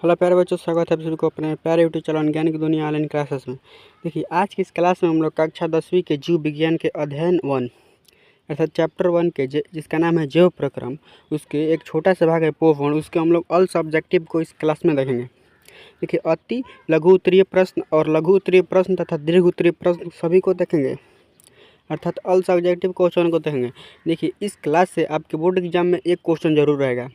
Hello प्यारे बच्चों, स्वागत है आप सभी को अपने प्यारे यूट्यूब चैनल ज्ञान की दुनिया ऑनलाइन क्लासेस में। देखिए, आज की इस क्लास में हम लोग कक्षा 10वीं के जीव विज्ञान के अध्ययन 1 अर्थात चैप्टर 1 के जिसका नाम है जैव प्रक्रम, उसके एक छोटा सा भाग है पोषण। उसके हम लोग ऑल सब्जेक्टिव को इस क्लास में देखेंगे। देखिए, अति लघु उत्तरीय प्रश्न और लघु उत्तरीय प्रश्न तथा दीर्घ उत्तरीय प्रश्न सभी को देखेंगे, अर्थात ऑल सब्जेक्टिव क्वेश्चन को देखेंगे। देखिए, इस क्लास से आपके बोर्ड एग्जाम में एक क्वेश्चन जरूर रहेगा।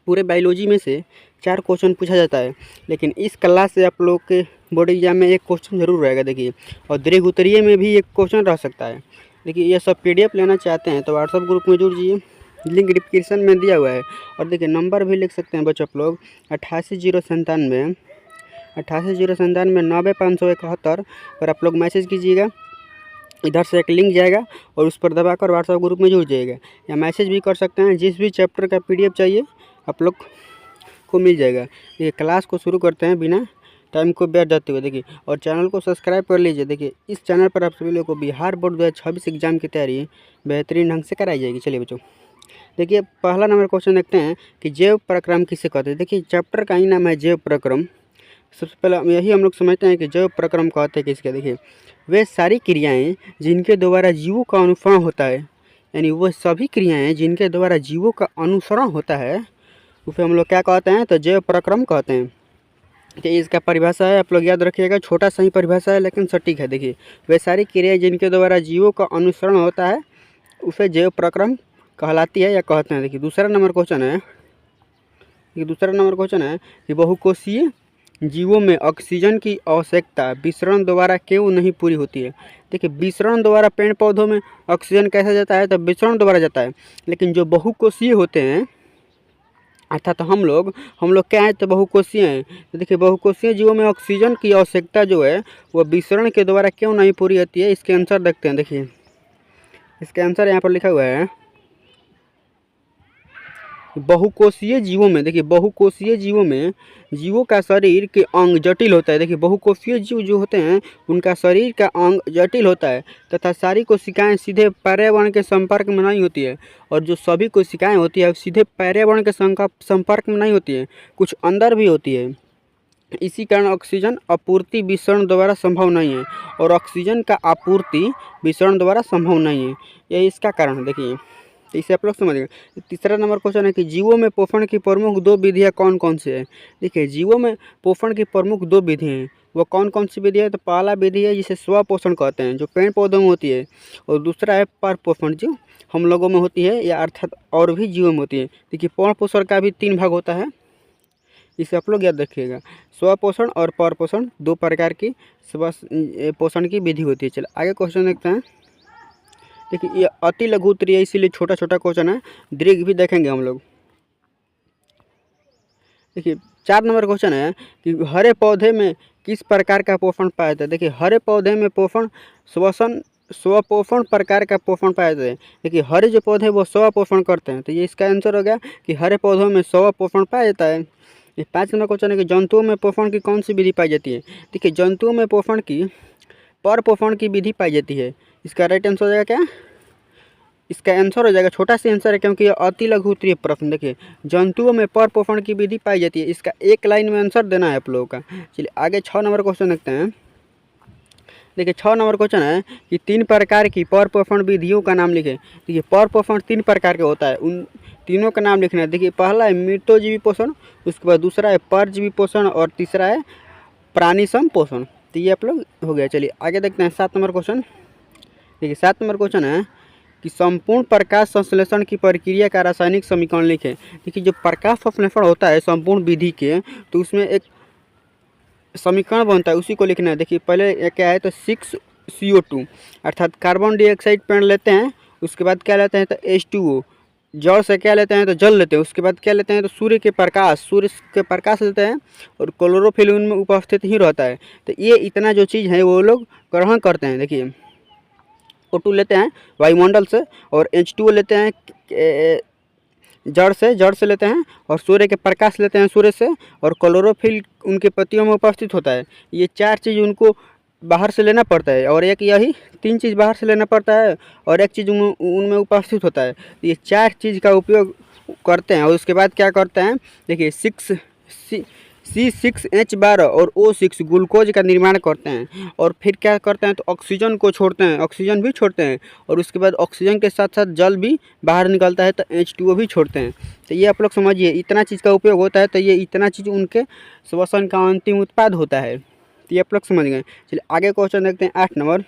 पूरे बायोलॉजी में से 4 क्वेश्चन पूछा जाता है, लेकिन इस क्लास से आप लोग के बोर्ड एग्जाम में एक क्वेश्चन जरूर रहेगा। देखिए, और दीर्घ उत्तरीय में भी एक क्वेश्चन रह सकता है। देखिए, ये सब PDF लेना चाहते हैं तो व्हाट्सअप ग्रुप में जुड़ जाइए, लिंक डिस्क्रिप्शन में दिया हुआ है। और देखिए, नंबर भी लिख सकते हैं बच्चों आप लोग 880997 90,571 पर आप लोग मैसेज कीजिएगा। इधर से एक लिंक जाएगा और उस पर दबाकर व्हाट्सएप ग्रुप में जुड़ जाएगा, या मैसेज भी कर सकते हैं। जिस भी चैप्टर का PDF चाहिए आप लोग को मिल जाएगा। देखिए, क्लास को शुरू करते हैं बिना टाइम को व्यर्थ जाते हुए। देखिए, और चैनल को सब्सक्राइब कर लीजिए। देखिए, इस चैनल पर आप सभी लोगों को बिहार बोर्ड 2026 एग्जाम की तैयारी बेहतरीन ढंग से कराई जाएगी। चलिए बच्चों, देखिए पहला नंबर क्वेश्चन देखते हैं कि जैव प्रक्रम किसे कहते हैं। देखिए, चैप्टर का ही नाम है जैव प्रक्रम। सबसे पहले यही हम लोग समझते हैं कि जैव प्रक्रम कहते हैं किसके। देखिए, वे सारी क्रियाएं जिनके द्वारा जीवों का अनुसरण होता है, यानी वह सभी क्रियाएं जिनके द्वारा जीवों का अनुसरण होता है उसे हम लोग क्या कहते हैं, तो जैव प्रक्रम कहते हैं। तो इसका परिभाषा है, आप लोग याद रखिएगा, छोटा सा ही परिभाषा है लेकिन सटीक है। देखिए, वे सारी क्रियाएं जिनके द्वारा जीवों का अनुसरण होता है उसे जैव प्रक्रम कहलाती है या कहते हैं। देखिए, दूसरा नंबर क्वेश्चन है कि बहुकोषीय जीवों में ऑक्सीजन की आवश्यकता विसरण द्वारा क्यों नहीं पूरी होती है। देखिए, विसरण द्वारा पेड़ पौधों में ऑक्सीजन कैसे जाता है, तो विसरण द्वारा जाता है। लेकिन जो बहुकोषीय होते हैं, अर्थात हम लोग क्या है, तो बहुकोषीय हैं। तो देखिए, बहुकोषीय जीवों में ऑक्सीजन की आवश्यकता जो है वो विसरण के द्वारा क्यों नहीं पूरी होती है। इसके आंसर देखते हैं। देखिए, इसका आंसर यहाँ पर लिखा हुआ है बहुकोषीय जीवों में। देखिए, बहुकोषीय जीवों में जीवों का शरीर के अंग जटिल होता है। देखिए, बहुकोषीय जीव जो होते हैं उनका शरीर का अंग जटिल होता है तथा सारी कोशिकाएं सीधे पर्यावरण के संपर्क में नहीं होती है। और जो सभी कोशिकाएं होती है सीधे पर्यावरण के संपर्क में नहीं होती है, कुछ अंदर भी होती है। इसी कारण ऑक्सीजन आपूर्ति विसरण द्वारा संभव नहीं है, और ऑक्सीजन का आपूर्ति विसरण द्वारा संभव नहीं है। यही इसका कारण है। देखिए, तो इसे आप लोग समझिएगा। तीसरा नंबर क्वेश्चन है कि जीवों में पोषण की प्रमुख 2 विधियाँ कौन कौन सी है। देखिए, जीवों में पोषण की प्रमुख 2 विधि हैं। वो कौन कौन सी विधि है, तो पहला विधि है जिसे स्वपोषण कहते हैं, जो पेड़ पौधों में होती है। और दूसरा है पर पोषण, जो हम लोगों में होती है, या अर्थात और भी जीवों में होती है। देखिए, पर पोषण का भी 3 भाग होता है, इसे आप लोग याद रखिएगा। स्वपोषण और पर पोषण 2 प्रकार की स्व पोषण की विधि होती है। चलिए आगे क्वेश्चन देखते हैं। देखिए, ये अति लघु उत्तरीय है, इसीलिए छोटा छोटा क्वेश्चन है। दीर्घ भी देखेंगे हम लोग। देखिए, 4 नंबर क्वेश्चन है कि हरे पौधे में किस प्रकार का पोषण पाया जाता है। देखिए, हरे पौधे में पोषण स्वपोषण प्रकार का पोषण पाया जाता है। देखिए, हरे जो पौधे वो स्वपोषण करते हैं, तो ये इसका आंसर हो गया कि हरे पौधों में स्वपोषण पाया जाता है। ये 5 नंबर क्वेश्चन है कि जंतुओं में पोषण की कौन सी विधि पाई जाती है। देखिए, जंतुओं में पोषण की पर पोषण की विधि पाई जाती है। इसका राइट आंसर हो जाएगा क्या, इसका आंसर हो जाएगा, छोटा सा आंसर है क्योंकि ये अति लघु उत्तरीय प्रश्न। देखिए, जंतुओं में पर पोषण की विधि पाई जाती है, इसका एक लाइन में आंसर देना है आप लोगों का। चलिए आगे 6 नंबर क्वेश्चन देखते हैं। देखिए, 6 नंबर क्वेश्चन है कि 3 प्रकार की पर पोषण विधियों का नाम लिखें। देखिए, पर पोषण 3 प्रकार का होता है, उन तीनों का नाम लिखना है। देखिए, पहला है मृतोजीवी पोषण, उसके बाद दूसरा है परजीवी पोषण, और तीसरा है प्राणिसम पोषण। तो ये आप लोग हो गया। चलिए आगे देखते हैं 7 नंबर क्वेश्चन। देखिए, 7 नंबर क्वेश्चन है कि संपूर्ण प्रकाश संश्लेषण की प्रक्रिया का रासायनिक समीकरण लिखें। देखिए, जो प्रकाश संश्लेषण होता है संपूर्ण विधि के, तो उसमें एक समीकरण बनता है, उसी को लिखना है। देखिए, पहले क्या है, तो 6CO2 अर्थात कार्बन डाइऑक्साइड पेड़ लेते हैं, उसके बाद क्या लेते हैं, तो H2O, जड़ से क्या लेते हैं, तो जल लेते हैं, उसके बाद क्या लेते हैं, तो सूर्य के प्रकाश लेते हैं, और क्लोरोफिल उनमें उपस्थित ही रहता है। तो ये इतना जो चीज़ है वो लोग ग्रहण करते हैं। देखिए, O2 लेते हैं वायुमंडल से, और H2O लेते हैं जड़ से लेते हैं, और सूर्य के प्रकाश लेते हैं सूर्य से, और क्लोरोफिल उनके पत्तियों में उपस्थित होता है। ये 4 चीज़ उनको बाहर से लेना पड़ता है, और एक यही 3 चीज़ बाहर से लेना पड़ता है, और एक चीज़ उनमें उपस्थित होता है। ये 4 चीज़ का उपयोग करते हैं, और उसके बाद क्या करते हैं, देखिए C6H12 और O6 ग्लूकोज का निर्माण करते हैं और फिर क्या करते हैं तो ऑक्सीजन को छोड़ते हैं, ऑक्सीजन भी छोड़ते हैं और उसके बाद ऑक्सीजन के साथ साथ जल भी बाहर निकलता है तो H2O भी छोड़ते हैं। तो ये आप लोग समझिए, इतना चीज़ का उपयोग होता है, तो ये इतना चीज़ उनके श्वसन का अंतिम उत्पाद होता है। तो ये आप लोग समझ गए। चलिए आगे क्वेश्चन देखते हैं 8 नंबर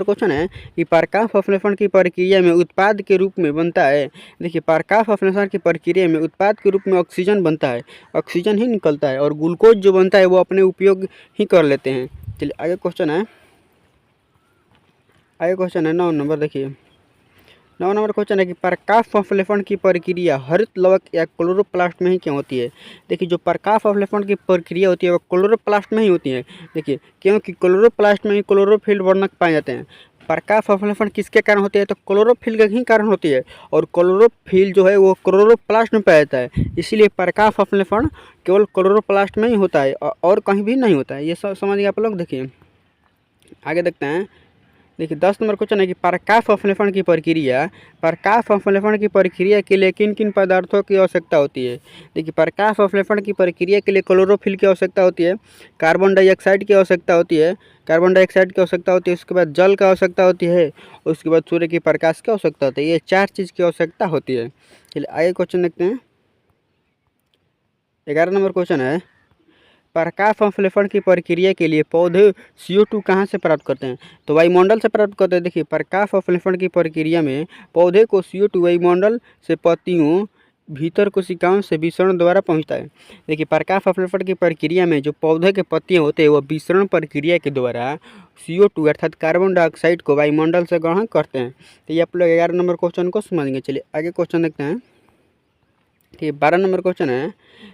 क्वेश्चन है कि प्रकाश संश्लेषण की प्रक्रिया में उत्पाद के रूप में बनता है। देखिए, प्रकाश संश्लेषण की प्रक्रिया में उत्पाद के रूप में ऑक्सीजन बनता है, ऑक्सीजन ही निकलता है और ग्लूकोज जो बनता है वो अपने उपयोग ही कर लेते हैं। चलिए आगे क्वेश्चन है 9 नंबर। देखिए 9 नंबर क्वेश्चन है कि प्रकाश संश्लेषण की प्रक्रिया हरित लवक या क्लोरोप्लास्ट में ही क्यों होती है। देखिए, जो प्रकाश संश्लेषण की प्रक्रिया होती है वो क्लोरोप्लास्ट में ही होती है। देखिए, क्योंकि क्लोरोप्लास्ट में ही क्लोरोफिल वर्णक पाए जाते हैं। प्रकाश संश्लेषण किसके कारण होती है तो क्लोरोफिल के ही कारण होती है और क्लोरोफिल जो है वो क्लोरोप्लास्ट में पाया जाता है। इसीलिए प्रकाश संश्लेषण केवल क्लोरोप्लास्ट में ही होता है और कहीं भी नहीं होता है। ये सब समझिए आप लोग। देखिए आगे देखते हैं। देखिए 10 नंबर क्वेश्चन है कि प्रकाश संश्लेषण की प्रक्रिया के लिए किन किन पदार्थों की आवश्यकता होती है। देखिए, प्रकाश संश्लेषण की प्रक्रिया के लिए क्लोरोफिल की आवश्यकता होती है, कार्बन डाइऑक्साइड की आवश्यकता होती है, उसके बाद जल की आवश्यकता होती है, उसके बाद सूर्य की प्रकाश की आवश्यकता होती है। ये 4 चीज़ की आवश्यकता होती है। चलिए आगे क्वेश्चन देखते हैं। 11 नंबर क्वेश्चन है प्रकाश संश्लेषण की प्रक्रिया के लिए पौधे CO2 कहाँ से प्राप्त करते हैं तो वायुमंडल से प्राप्त करते हैं। देखिए, प्रकाश संश्लेषण की प्रक्रिया में पौधे को CO2 वायुमंडल से पत्तियों भीतर कोशिकाओं से विसरण द्वारा पहुंचता है। देखिए, प्रकाश संश्लेषण की प्रक्रिया में जो पौधे के पत्तियाँ होते हैं वह विसरण प्रक्रिया के द्वारा CO2 अर्थात कार्बन डाइऑक्साइड को वायुमंडल से ग्रहण करते हैं। तो ये आप लोग 11 नंबर क्वेश्चन को समझेंगे। चलिए आगे क्वेश्चन देखते हैं। ठीक, 12 नंबर क्वेश्चन है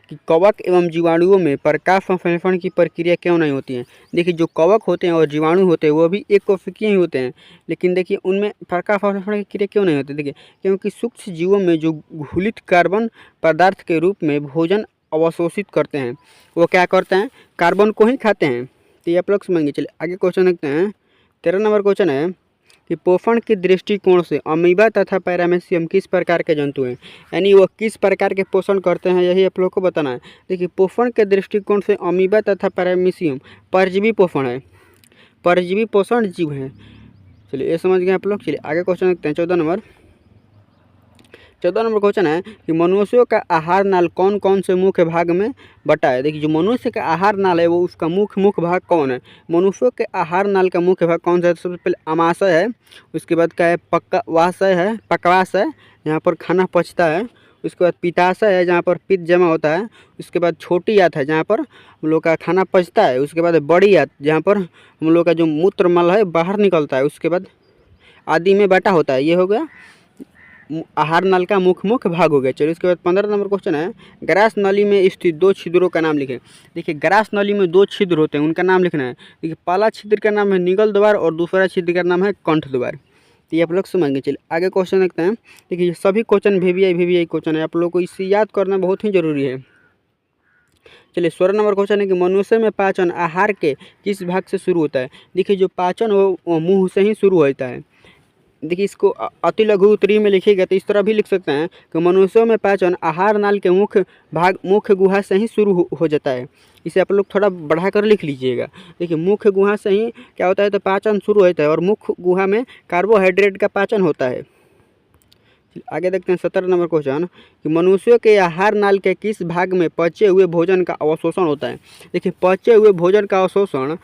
कि कवक एवं जीवाणुओं में प्रकाश संश्लेषण की प्रक्रिया क्यों नहीं होती है। देखिए, जो कवक होते हैं और जीवाणु होते हैं वो भी एक कोशिकीय ही होते हैं, लेकिन देखिए उनमें प्रकाश संश्लेषण की क्रिया क्यों नहीं होती। देखिए, क्योंकि सूक्ष्म जीवों में जो घुलित कार्बन पदार्थ के रूप में भोजन अवशोषित करते हैं वो क्या करते हैं, कार्बन को ही खाते हैं। तो ये आप लोग समझेंगे। चलिए आगे क्वेश्चन देखते हैं। 13 नंबर क्वेश्चन है कि पोषण के दृष्टिकोण से अमीबा तथा पैरामीशियम किस प्रकार के जंतु हैं, यानी वो किस प्रकार के पोषण करते हैं, यही आप लोग को बताना है। देखिए, पोषण के दृष्टिकोण से अमीबा तथा पैरामीशियम परजीवी पोषण है, परजीवी पोषण जीव हैं। चलिए ये समझ गए आप लोग। चलिए आगे क्वेश्चन देखते हैं। 14 नंबर क्वेश्चन है कि मनुष्यों का आहार नाल कौन कौन से मुख्य भाग में बटा है। देखिए, जो मनुष्य का आहार नाल है वो उसका मुख्य भाग कौन है। मनुष्यों के आहार नाल का मुख्य भाग कौन सा है। सबसे पहले अमाशय है, उसके बाद क्या है पकवास है जहाँ पर खाना पचता है, उसके बाद पित्ताशय है जहाँ पर पित्त जमा होता है, उसके बाद छोटी आंत है जहाँ पर हम लोग का खाना पचता है, उसके बाद बड़ी आंत जहाँ पर हम लोग का जो मूत्र मल है बाहर निकलता है, उसके बाद आदि में बटा होता है। ये हो गया आहार नल का मुख्य भाग हो गया। चलिए उसके बाद 15 नंबर क्वेश्चन है ग्रास नली में स्थित 2 छिद्रों का नाम लिखें। देखिए, ग्रास नली में 2 छिद्र होते हैं, उनका नाम लिखना है। देखिए, पहला छिद्र का नाम है निगल द्वार और दूसरा छिद्र का नाम है कंठ द्वार। तो ये आप लोग समझेंगे। चलिए आगे क्वेश्चन देखते हैं। देखिए, सभी क्वेश्चन VVI क्वेश्चन है, आप लोग को इसे याद करना बहुत ही जरूरी है। चलिए 16 नंबर क्वेश्चन है कि मनुष्य में पाचन आहार के किस भाग से शुरू होता है। देखिए, जो पाचन वो मुँह से ही शुरू होता है। देखिए, इसको अति लघु उत्तरीय में लिखिएगा तो इस तरह भी लिख सकते हैं कि मनुष्यों में पाचन आहार नाल के मुख्य गुहा से ही शुरू हो जाता है। इसे आप लोग थोड़ा बढ़ाकर लिख लीजिएगा। देखिए, मुख्य गुहा से ही क्या होता है तो पाचन शुरू होता है और मुख्य गुहा में कार्बोहाइड्रेट का पाचन होता है। आगे देखते हैं 17 नंबर क्वेश्चन कि मनुष्यों के आहार नाल के किस भाग में पचे हुए भोजन का अवशोषण होता है। देखिए, पचे हुए भोजन का अवशोषण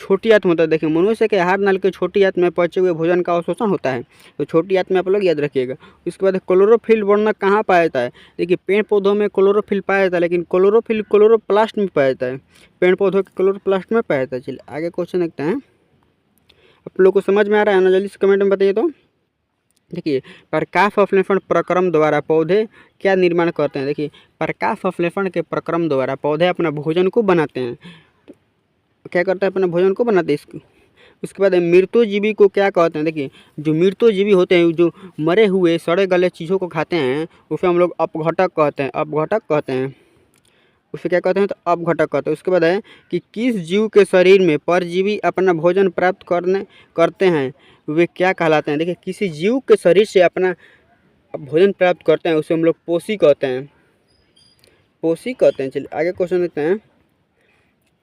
छोटी आंत में होता है। देखिए, मनुष्य के आहार नल के छोटी आंत में पचे हुए भोजन का अवशोषण होता है, तो छोटी आंत में आप लोग याद रखिएगा। उसके बाद क्लोरोफिल वर्णक कहाँ पाया जाता है। देखिए, पेड़ पौधों में क्लोरोफिल पाया जाता है, लेकिन क्लोरोफिल क्लोरोप्लास्ट में पाया जाता है, पेड़ पौधों के क्लोरोप्लास्ट में पाया जाता है। चलिए आगे क्वेश्चन देखते हैं। आप लोग को समझ में आ रहा है ना, जल्दी से कमेंट में बताइए। तो देखिए, प्रकाश संश्लेषण प्रक्रम द्वारा पौधे क्या निर्माण करते हैं। देखिए, प्रकाश संश्लेषण के प्रक्रम द्वारा पौधे अपना भोजन को बनाते हैं। क्या करता है, अपना भोजन को बनाते हैं। उसके बाद मृत्युजीवी को क्या कहते हैं। देखिए, जो मृत्युजीवी होते हैं, जो मरे हुए सड़े गले चीज़ों को खाते हैं, उसे हम लोग अपघटक कहते हैं। उसे क्या कहते हैं तो अपघटक कहते हैं। उसके बाद है कि किस जीव के शरीर में परजीवी अपना भोजन प्राप्त करते हैं, वे क्या कहलाते हैं। देखिए, किसी जीव के शरीर से अपना भोजन प्राप्त करते हैं उसे हम लोग पोषी कहते हैं। पोषी कहते हैं। चलिए आगे क्वेश्चन देखते हैं।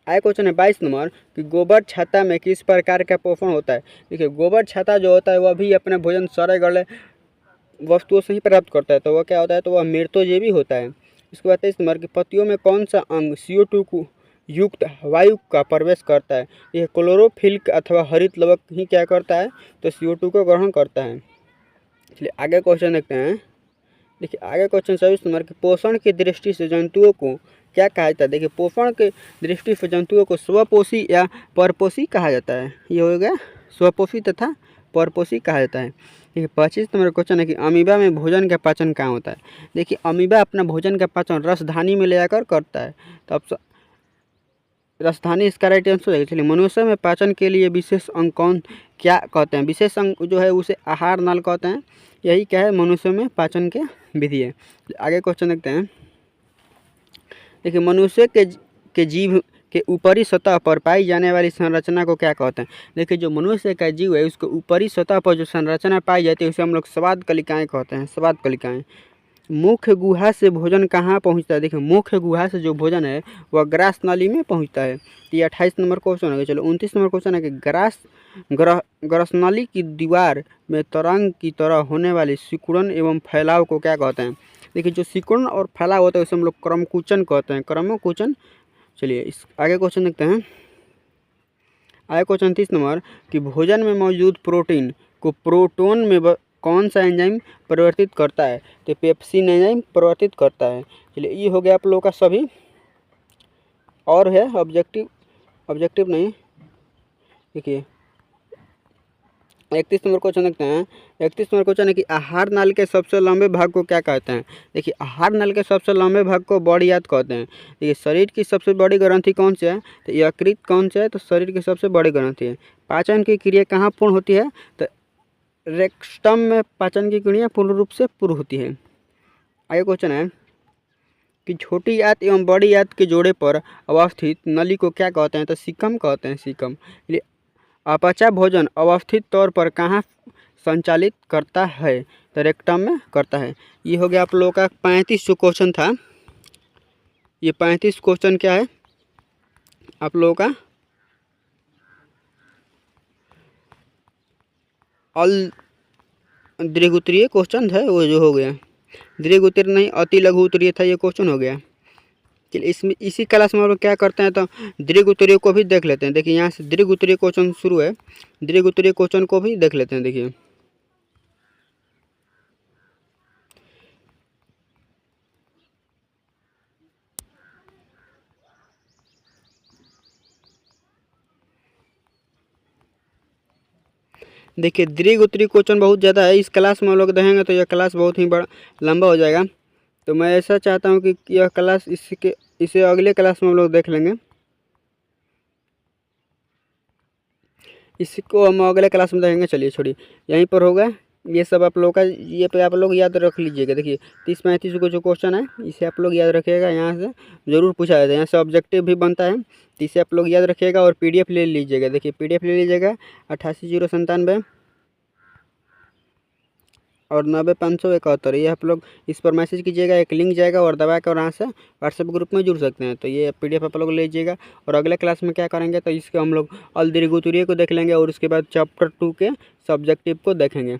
आगे क्वेश्चन है 22 नंबर कि गोबर छत्ता में किस प्रकार का पोषण होता है। देखिए गोबर छत्ता जो होता है वह भी अपना भोजन सड़े गले वस्तुओं से ही प्राप्त करता है, तो वह क्या होता है, तो वह मृतोजीवी होता है। इसके बाद 23 नंबर की पत्तियों में कौन सा अंग CO2 को युक्त वायु का प्रवेश करता है। यह क्लोरोफिल अथवा हरित लवक ही क्या करता है, तो CO2 को ग्रहण करता है। चलिए आगे क्वेश्चन देखते हैं। देखिए आगे क्वेश्चन 24 नंबर के पोषण की दृष्टि से जंतुओं को क्या कहा जाता है। देखिए पोषण के दृष्टि से जंतुओं को स्वपोषी या परपोषी कहा जाता है। ये हो गया स्वपोषी तथा परपोषी कहा जाता है। देखिए 25 नंबर क्वेश्चन है कि अमीबा में भोजन का पाचन कहाँ होता है। देखिए अमीबा अपना भोजन का पाचन रसधानी में ले जाकर करता है, तो अब राजधानी इसका राइट आंसर है। चलिए मनुष्य में पाचन के लिए विशेष अंग कौन क्या कहते हैं। विशेष अंग जो है उसे आहार नाल कहते हैं। यही क्या है, मनुष्य में पाचन के विधि है। आगे क्वेश्चन देखते हैं। देखिए मनुष्य के जीभ के ऊपरी सतह पर पाई जाने वाली संरचना को क्या कहते हैं। देखिए जो मनुष्य का जीव है उसको ऊपरी सतह पर जो संरचना पाई जाती है उसे हम लोग स्वाद कलिकाएँ कहते हैं, स्वाद कलिकाएँ। मुख्य गुहा से भोजन कहाँ पहुँचता है। देखिए मुख्य गुहा से जो भोजन है वह ग्रास नाली में पहुँचता है। तो ये 28 नंबर क्वेश्चन है। चलो 29 नंबर क्वेश्चन है कि ग्रस नाली की दीवार में तरंग की तरह होने वाली सिकुड़न एवं फैलाव को क्या कहते हैं। देखिए जो सिकुड़न और फैलाव होता है उसे हम लोग क्रमकुचन कहते हैं, क्रमकुचन। चलिए इस आगे क्वेश्चन देखते हैं। आगे क्वेश्चन 30 नंबर कि भोजन में मौजूद प्रोटीन को प्रोटोन में कौन सा एंजाइम परिवर्तित करता है। तो पेप्सिन एंजाइम परिवर्तित करता है। चलिए ये हो गया आप लोगों का सभी, और है ऑब्जेक्टिव नहीं। देखिए 31 नंबर क्वेश्चन देखते हैं। 31 नंबर क्वेश्चन है कि आहार नाल के सबसे लंबे भाग को क्या कहते हैं। देखिए आहार नाल के सबसे लंबे भाग को बॉडी याद कहते हैं। देखिए शरीर की सबसे बड़ी ग्रंथि कौन सी है, तो यकृत कौन सा है, तो शरीर की सबसे बड़ी ग्रंथि है। पाचन की क्रिया कहाँ पूर्ण होती है, तो रेक्टम में पाचन की क्रिया पूर्ण रूप से पूर्ण होती है। आगे क्वेश्चन है कि छोटी आंत एवं बड़ी आंत के जोड़े पर अवस्थित नली को क्या कहते हैं, तो सीकम कहते हैं, सीकम। अपचा भोजन अवस्थित तौर पर कहाँ संचालित करता है, तो रेक्टम में करता है। ये हो गया आप लोगों का 35 जो क्वेश्चन था। ये 35 क्वेश्चन क्या है आप लोगों का अल दीर्घ उत्तरीय क्वेश्चन है, वो जो हो गया दीर्घ उत्तरीय नहीं अति लघु उत्तरीय था, ये क्वेश्चन हो गया। चलिए इसमें इसी क्लास में हम लोग क्या करते हैं, तो दीर्घ उत्तरीय को भी देख लेते हैं। देखिए यहाँ से दीर्घ उत्तरीय क्वेश्चन शुरू है, दीर्घ उत्तरीय क्वेश्चन को भी देख लेते हैं। देखिए देखिए दीर्घ उत्तरीय क्वेश्चन बहुत ज़्यादा है। इस क्लास में हम लोग देखेंगे तो यह क्लास बहुत ही बड़ा लंबा हो जाएगा। तो मैं ऐसा चाहता हूँ कि यह क्लास इसे अगले क्लास में हम लोग देख लेंगे। इसको हम अगले क्लास में देखेंगे। चलिए छोड़िए, यहीं पर होगा ये सब आप लोग का। ये पे आप लोग याद रख लीजिएगा। देखिए 30-35 को जो क्वेश्चन है इसे आप लोग याद रखिएगा। यहाँ से ज़रूर पूछा जाता है, यहाँ से ऑब्जेक्टिव भी बनता है, तो इसे आप लोग याद रखिएगा और PDF ले लीजिएगा। देखिए PDF ले लीजिएगा 88,097 और 90,571। ये आप लोग इस पर मैसेज कीजिएगा, एक लिंक जाएगा और दबा कर वहाँ से व्हाट्सएप ग्रुप में जुड़ सकते हैं। तो ये PDF आप लोग ले लीजिएगा। और अगले क्लास में क्या करेंगे, तो इसके हम लोग अल दीर्घ उत्तरीय को देख लेंगे और उसके बाद चैप्टर 2 के सब्जेक्टिव को देखेंगे।